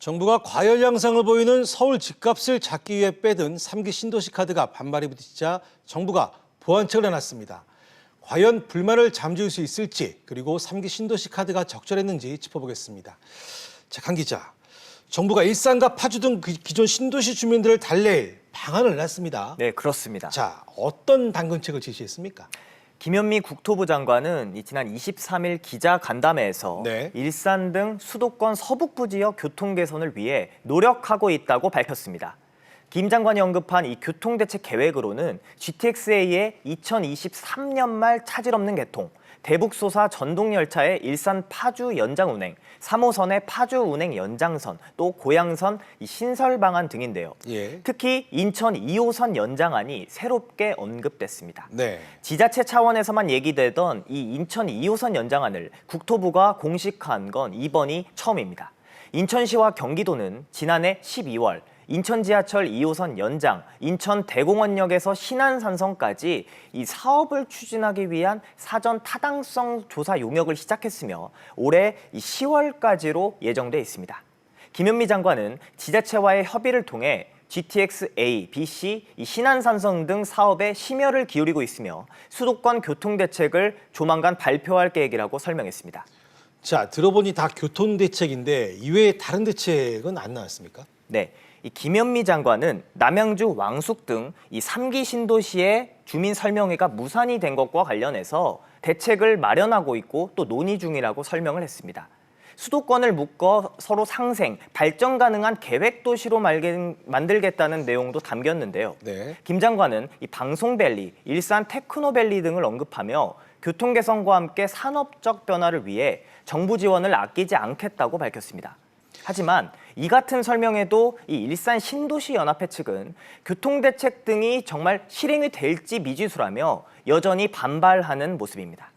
정부가 과열 양상을 보이는 서울 집값을 잡기 위해 빼든 3기 신도시 카드가 반발이 부딪히자 정부가 보완책을 내놨습니다. 과연 불만을 잠재울 수 있을지, 그리고 3기 신도시 카드가 적절했는지 짚어보겠습니다. 자, 강 기자, 정부가 일산과 파주 등 기존 신도시 주민들을 달랠 방안을 내놨습니다. 네, 그렇습니다. 자, 어떤 당근책을 제시했습니까? 김현미 국토부 장관은 지난 23일 기자간담회에서 네. 일산 등 수도권 서북부 지역 교통 개선을 위해 노력하고 있다고 밝혔습니다. 김 장관이 언급한 이 교통대책 계획으로는 GTX-A의 2023년 말 차질 없는 개통, 대북소사 전동열차의 일산 파주 연장 운행, 3호선의 파주 운행 연장선, 또 고양선 신설 방안 등인데요. 예. 특히 인천 2호선 연장안이 새롭게 언급됐습니다. 네. 지자체 차원에서만 얘기되던 이 인천 2호선 연장안을 국토부가 공식화한 건 이번이 처음입니다. 인천시와 경기도는 지난해 12월 인천 지하철 2호선 연장, 인천 대공원역에서 신안산성까지 이 사업을 추진하기 위한 사전 타당성 조사 용역을 시작했으며 올해 10월까지로 예정돼 있습니다. 김현미 장관은 지자체와의 협의를 통해 GTX-A, BC, 신안산성 등 사업에 심혈을 기울이고 있으며 수도권 교통대책을 조만간 발표할 계획이라고 설명했습니다. 자, 들어보니 다 교통대책인데 이외에 다른 대책은 안 나왔습니까? 네. 이 김현미 장관은 남양주, 왕숙 등 이 3기 신도시의 주민 설명회가 무산이 된 것과 관련해서 대책을 마련하고 있고 또 논의 중이라고 설명을 했습니다. 수도권을 묶어 서로 상생, 발전 가능한 계획 도시로 만들겠다는 내용도 담겼는데요. 네. 김 장관은 이 방송밸리, 일산 테크노밸리 등을 언급하며 교통 개선과 함께 산업적 변화를 위해 정부 지원을 아끼지 않겠다고 밝혔습니다. 하지만 이 같은 설명에도 이 일산 신도시 연합회 측은 교통대책 등이 정말 실행이 될지 미지수라며 여전히 반발하는 모습입니다.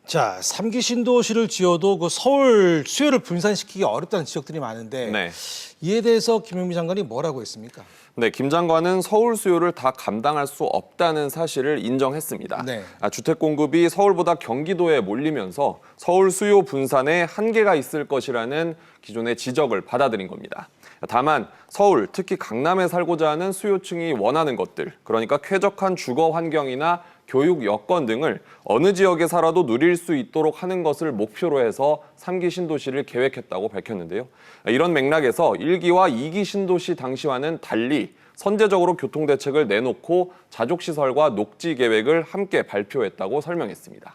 자, 3기 신도시를 지어도 그 서울 수요를 분산시키기 어렵다는 지역들이 많은데 네. 이에 대해서 김현미 장관이 뭐라고 했습니까? 네, 김 장관은 서울 수요를 다 감당할 수 없다는 사실을 인정했습니다. 네. 주택 공급이 서울보다 경기도에 몰리면서 서울 수요 분산에 한계가 있을 것이라는 기존의 지적을 받아들인 겁니다. 다만 서울, 특히 강남에 살고자 하는 수요층이 원하는 것들, 그러니까 쾌적한 주거 환경이나 교육 여건 등을 어느 지역에 살아도 누릴 수 있도록 하는 것을 목표로 해서 3기 신도시를 계획했다고 밝혔는데요. 이런 맥락에서 1기와 2기 신도시 당시와는 달리 선제적으로 교통대책을 내놓고 자족시설과 녹지 계획을 함께 발표했다고 설명했습니다.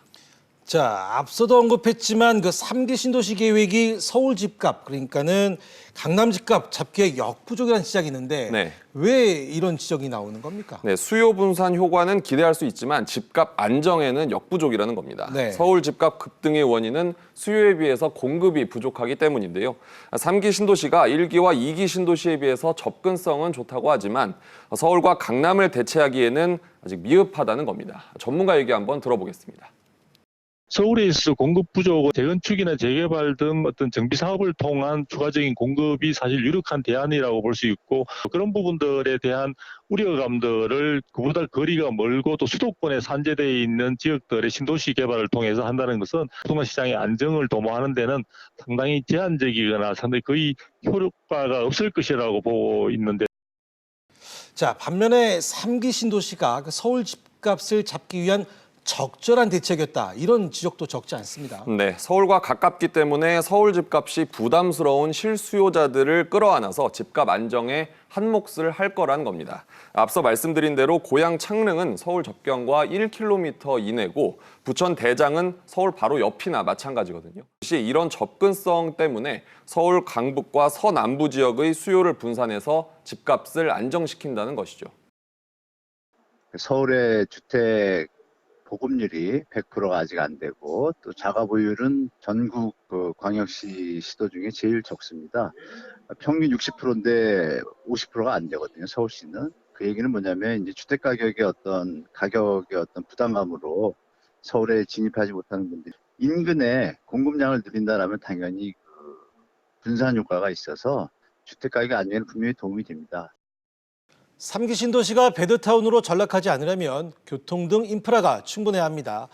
자, 앞서도 언급했지만 그 3기 신도시 계획이 서울 집값, 그러니까는 강남 집값 잡기에 역부족이라는 지적이 있는데 네. 왜 이런 지적이 나오는 겁니까? 네, 수요 분산 효과는 기대할 수 있지만 집값 안정에는 역부족이라는 겁니다. 네. 서울 집값 급등의 원인은 수요에 비해서 공급이 부족하기 때문인데요. 3기 신도시가 1기와 2기 신도시에 비해서 접근성은 좋다고 하지만 서울과 강남을 대체하기에는 아직 미흡하다는 겁니다. 전문가 얘기 한번 들어보겠습니다. 서울에 있어 공급 부족, 재건축이나 재개발 등 어떤 정비 사업을 통한 추가적인 공급이 사실 유력한 대안이라고 볼 수 있고, 그런 부분들에 대한 우려감들을 그보다 거리가 멀고 또 수도권에 산재되어 있는 지역들의 신도시 개발을 통해서 한다는 것은 부동산 시장의 안정을 도모하는 데는 상당히 제한적이거나 상당히 거의 효과가 없을 것이라고 보고 있는데, 자, 반면에 3기 신도시가 그 서울 집값을 잡기 위한 적절한 대책이었다, 이런 지적도 적지 않습니다. 네, 서울과 가깝기 때문에 서울 집값이 부담스러운 실수요자들을 끌어안아서 집값 안정에 한몫을 할 거라는 겁니다. 앞서 말씀드린 대로 고양 창릉은 서울 접경과 1km 이내고 부천 대장은 서울 바로 옆이나 마찬가지거든요. 역시 이런 접근성 때문에 서울 강북과 서남부 지역의 수요를 분산해서 집값을 안정시킨다는 것이죠. 서울의 주택 보급률이 100%가 아직 안 되고 또 자가 보유율은 전국 광역시 시도 중에 제일 적습니다. 평균 60%인데 50%가 안 되거든요. 서울시는. 그 얘기는 뭐냐면 이제 주택 가격의 어떤 부담감으로 서울에 진입하지 못하는 분들이 인근에 공급량을 늘린다라면 당연히 분산 효과가 있어서 주택 가격 안정에는 분명히 도움이 됩니다. 3기 신도시가 베드타운으로 전락하지 않으려면 교통 등 인프라가 충분해야 합니다.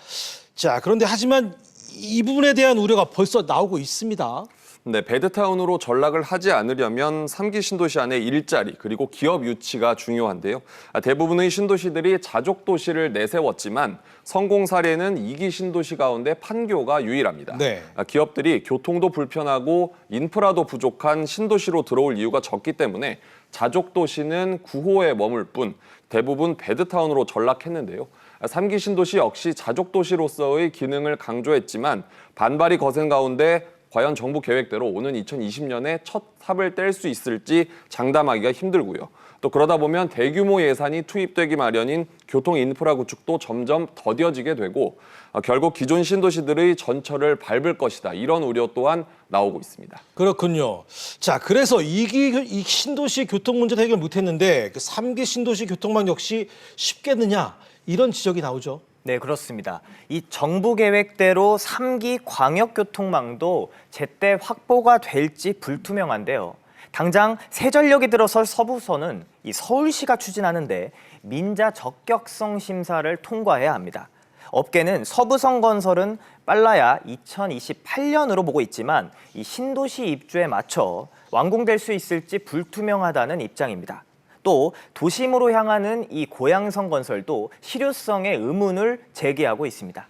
자, 그런데 하지만 이 부분에 대한 우려가 벌써 나오고 있습니다. 네, 베드타운으로 전락을 하지 않으려면 3기 신도시 안에 일자리 그리고 기업 유치가 중요한데요. 대부분의 신도시들이 자족 도시를 내세웠지만 성공 사례는 2기 신도시 가운데 판교가 유일합니다. 네. 기업들이 교통도 불편하고 인프라도 부족한 신도시로 들어올 이유가 적기 때문에 자족 도시는 구호에 머물 뿐 대부분 베드타운으로 전락했는데요. 3기 신도시 역시 자족 도시로서의 기능을 강조했지만 반발이 거센 가운데 과연 정부 계획대로 오는 2020년에 첫 삽을 뗄 수 있을지 장담하기가 힘들고요. 또 그러다 보면 대규모 예산이 투입되기 마련인 교통 인프라 구축도 점점 더뎌지게 되고 결국 기존 신도시들의 전철을 밟을 것이다. 이런 우려 또한 나오고 있습니다. 그렇군요. 자, 그래서 이 신도시 교통 문제를 해결 못했는데 그 3기 신도시 교통망 역시 쉽겠느냐 이런 지적이 나오죠. 네, 그렇습니다. 이 정부 계획대로 3기 광역교통망도 제때 확보가 될지 불투명한데요. 당장 새전력이 들어설 서부선은 이 서울시가 추진하는데 민자 적격성 심사를 통과해야 합니다. 업계는 서부선 건설은 빨라야 2028년으로 보고 있지만 이 신도시 입주에 맞춰 완공될 수 있을지 불투명하다는 입장입니다. 또 도심으로 향하는 이 고양선 건설도 실효성의 의문을 제기하고 있습니다.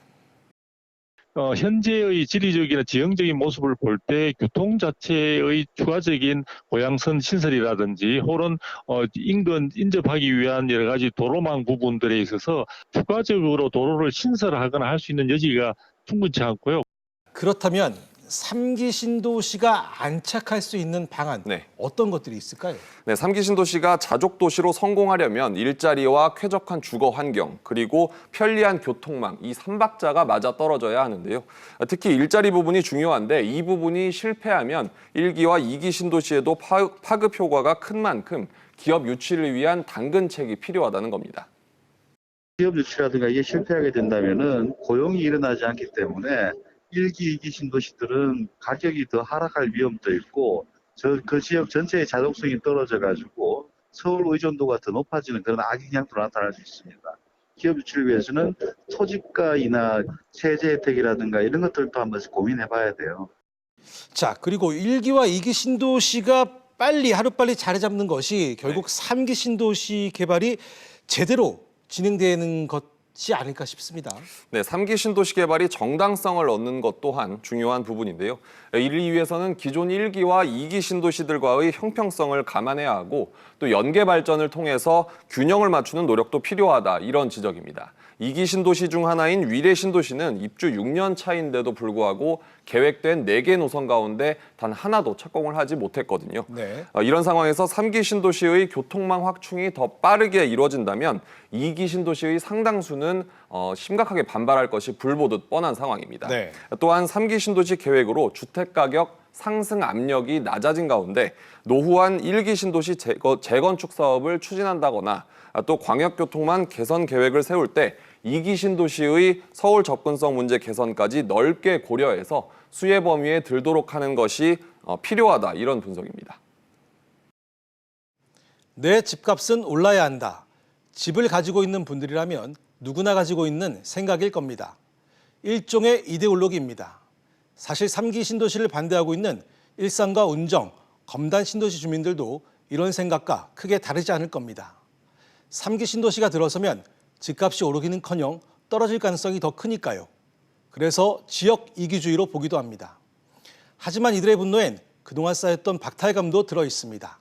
현재의 지리적이나 지형적인 모습을 볼 때 교통 자체의 추가적인 고양선 신설이라든지 혹은 인근 인접하기 위한 여러 가지 도로망 부분들에 있어서 추가적으로 도로를 신설하거나 할 수 있는 여지가 충분치 않고요. 그렇다면 3기 신도시가 안착할 수 있는 방안 네. 어떤 것들이 있을까요? 네, 3기 신도시가 자족 도시로 성공하려면 일자리와 쾌적한 주거 환경 그리고 편리한 교통망 이 3박자가 맞아 떨어져야 하는데요. 특히 일자리 부분이 중요한데 이 부분이 실패하면 1기와 2기 신도시에도 파급 효과가 큰 만큼 기업 유치를 위한 당근책이 필요하다는 겁니다. 기업 유치라든가 이게 실패하게 된다면은 고용이 일어나지 않기 때문에 1기, 2기 신도시들은 가격이 더 하락할 위험도 있고 그 지역 전체의 자동성이 떨어져가지고 서울 의존도가 더 높아지는 그런 악영향도 나타날 수 있습니다. 기업 유치를 위해서는 토지가이나 세제 혜택이라든가 이런 것들도 한 번씩 고민해봐야 돼요. 자, 그리고 1기와 2기 신도시가 빨리 하루빨리 자리 잡는 것이 결국 3기 신도시 개발이 제대로 진행되는 것이 아닐까 싶습니다. 네, 3기 신도시 개발이 정당성을 얻는 것 또한 중요한 부분인데요. 이를 위해서는 기존 1기와 2기 신도시들과의 형평성을 감안해야 하고 또 연계 발전을 통해서 균형을 맞추는 노력도 필요하다 이런 지적입니다. 2기 신도시 중 하나인 위례 신도시는 입주 6년 차인데도 불구하고 계획된 4개 노선 가운데 단 하나도 착공을 하지 못했거든요. 네. 이런 상황에서 3기 신도시의 교통망 확충이 더 빠르게 이루어진다면 2기 신도시의 상당수는 심각하게 반발할 것이 불보듯 뻔한 상황입니다. 네. 또한 3기 신도시 계획으로 주택가격 상승 압력이 낮아진 가운데 노후한 1기 신도시 재건축 사업을 추진한다거나 또 광역교통망 개선 계획을 세울 때 2기 신도시의 서울 접근성 문제 개선까지 넓게 고려해서 수혜 범위에 들도록 하는 것이 필요하다 이런 분석입니다. 내 집값은 올라야 한다. 집을 가지고 있는 분들이라면 누구나 가지고 있는 생각일 겁니다. 일종의 이데올로기입니다. 사실 3기 신도시를 반대하고 있는 일산과 운정, 검단 신도시 주민들도 이런 생각과 크게 다르지 않을 겁니다. 3기 신도시가 들어서면 집값이 오르기는커녕 떨어질 가능성이 더 크니까요. 그래서 지역 이기주의로 보기도 합니다. 하지만 이들의 분노엔 그동안 쌓였던 박탈감도 들어 있습니다.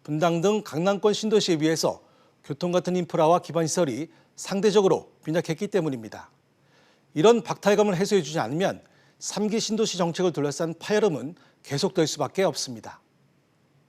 분당 등 강남권 신도시에 비해서 교통 같은 인프라와 기반시설이 상대적으로 빈약했기 때문입니다. 이런 박탈감을 해소해주지 않으면 3기 신도시 정책을 둘러싼 파열음은 계속될 수밖에 없습니다.